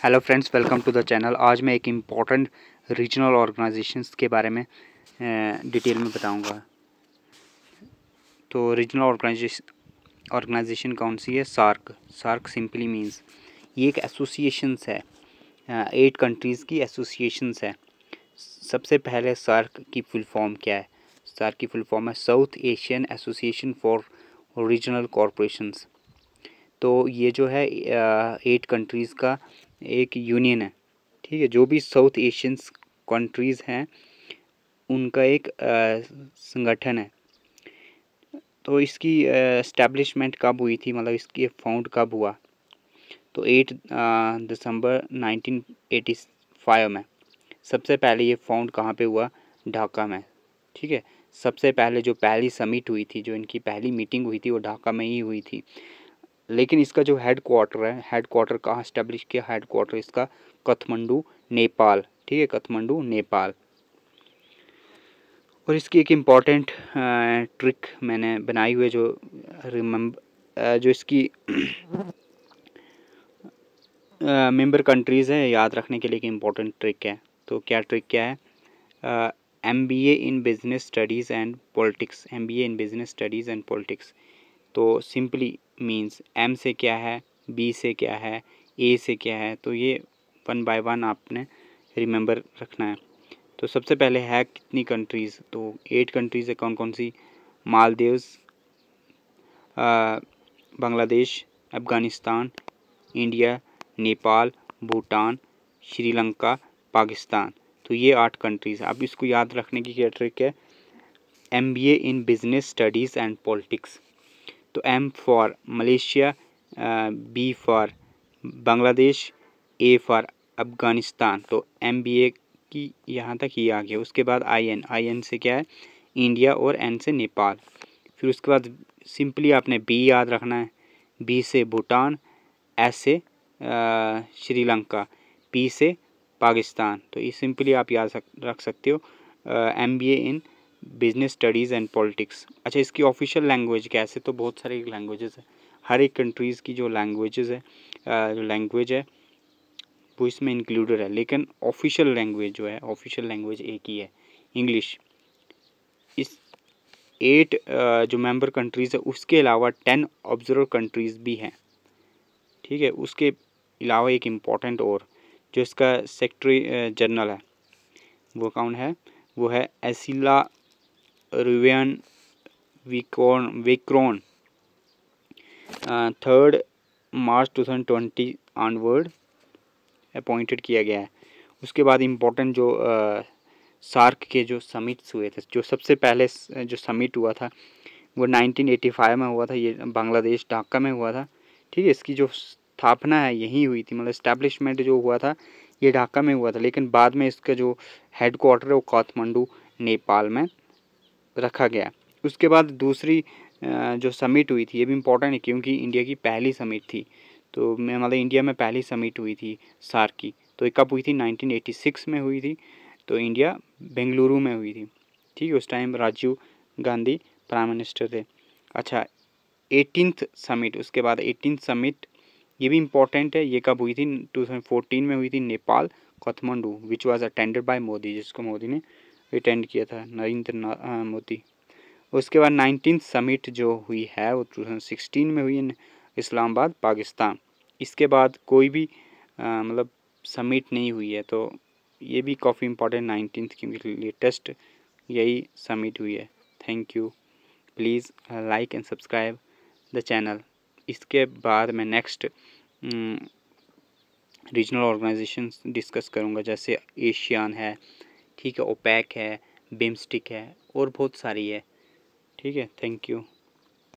Hello friends, welcome to the channel. आज मैं एक इम्पॉर्टेंट रीजनल ऑर्गेनाइजेशंस के बारे में डिटेल में बताऊंगा। तो रीजनल ऑर्गेनाइजेशन कौन सी है? सार्क। सार्क सिंपली मींस ये एक एसोसिएशंस है, 8 कंट्रीज़ की एसोसिएशंस है। सबसे पहले सार्क की फुल फॉर्म क्या है? सार्क की फुल फॉर्म है south Asian association for regional corporations. तो ये जो है 8 कंट्रीज़ का एक यूनियन है, ठीक है। जो भी साउथ एशियंस कंट्रीज़ हैं उनका एक संगठन है। तो इसकी एस्टेब्लिशमेंट कब हुई थी, मतलब इसकी फाउंड कब हुआ? तो 8 दिसंबर 1985 में। सबसे पहले ये फाउंड कहाँ पे हुआ? ढाका में, ठीक है। सबसे पहले जो पहली समिट हुई थी, जो इनकी पहली मीटिंग हुई थी, वो ढाका में ही हुई थी। लेकिन इसका जो हेड क्वार्टर है, हेड क्वार्टर कहाँ इस्टेब्लिश किया? हेड क्वार्टर इसका काठमांडू, नेपाल, ठीक है, काठमांडू, नेपाल। और इसकी एक इम्पॉर्टेंट ट्रिक मैंने बनाई हुई है, जो इसकी मेंबर कंट्रीज़ है, याद रखने के लिए एक इम्पॉर्टेंट ट्रिक है। तो क्या ट्रिक क्या है? MBA in business studies and politics. MBA in business studies and politics. तो सिंपली मींस M से क्या है, B से क्या है, A से क्या है। तो ये 1 बाय 1 आपने रिमेंबर रखना है। तो सबसे पहले है कितनी कंट्रीज़? तो 8 कंट्रीज़ है। कौन कौन सी? मालदीव्स, बांग्लादेश, अफ़गानिस्तान, इंडिया, नेपाल, भूटान, श्रीलंका, पाकिस्तान। तो ये 8 कंट्रीज़। अब इसको याद रखने की क्या ट्रिक है? MBA in business studies and politics. तो M for Malaysia, B for Bangladesh, A for Afghanistan. तो MBA की यहाँ तक ही आ गया। उसके बाद IN से क्या है? इंडिया, और N से नेपाल। फिर उसके बाद सिंपली आपने B याद रखना है। B से भूटान, S से श्रीलंका, P से पाकिस्तान। तो ये सिंपली आप याद रख सकते हो, MBA in business studies and politics. अच्छा, इसकी ऑफिशियल लैंग्वेज कैसे? तो बहुत सारी लैंग्वेजेस है। हर एक कंट्रीज़ की जो लैंग्वेज है वो इसमें इंक्लूडेड है। लेकिन ऑफिशियल लैंग्वेज जो है, ऑफिशियल लैंग्वेज एक ही है, इंग्लिश। इस 8 जो मेंबर कंट्रीज़ है, उसके अलावा 10 ऑब्जर्वर कंट्रीज़ भी हैं, ठीक है। उसके अलावा एक इम्पॉर्टेंट और जो इसका सेक्रेटरी जनरल है, वो कौन है? वो है एसिला रुवेन विक्रोन। 3 मार्च 2020 ऑनवर्ड अपॉइंटेड किया गया है। उसके बाद इम्पोर्टेंट जो सार्क के जो समिट्स हुए थे, जो सबसे पहले जो समिट हुआ था वो 1985 में हुआ था। ये बांग्लादेश, ढाका में हुआ था, ठीक है। इसकी जो स्थापना है यहीं हुई थी, मतलब इस्टेब्लिशमेंट जो हुआ था ये ढाका में हुआ था। लेकिन बाद में इसका जो हेड क्वार्टर है वो काठमांडू, नेपाल में रखा गया। उसके बाद दूसरी जो समिट हुई थी, ये भी इम्पोर्टेंट है क्योंकि इंडिया की पहली समिट थी। तो मैं मतलब इंडिया में पहली समिट हुई थी सार्क की। तो ये कब हुई थी? 1986 में हुई थी। तो इंडिया बेंगलुरु में हुई थी, ठीक है। उस time Rajiv Gandhi prime minister थे। अच्छा, 18th समिट, उसके बाद 18th समिट ये भी इम्पोर्टेंट है। ये कब हुई थी? 2014 में हुई थी, Nepal, Kathmandu, which was attended by Modi, जिसको मोदी ने अटेंड किया था, नरेंद्र मोदी। उसके बाद 19th समिट जो हुई है वो 2016 में हुई है, इस्लामाबाद, पाकिस्तान। इसके बाद कोई भी मतलब समिट नहीं हुई है। तो ये भी काफ़ी इम्पोर्टेंट 19th, क्योंकि लेटेस्ट यही समिट हुई है। Thank you. Please like and subscribe the channel. इसके बाद मैं नेक्स्ट रीजनल ऑर्गेनाइजेशंस डिस्कस करूँगा, जैसे एशियान है, ठीक है, ओपेक है, बिम्स्टिक है, और बहुत सारी है, ठीक है। Thank you.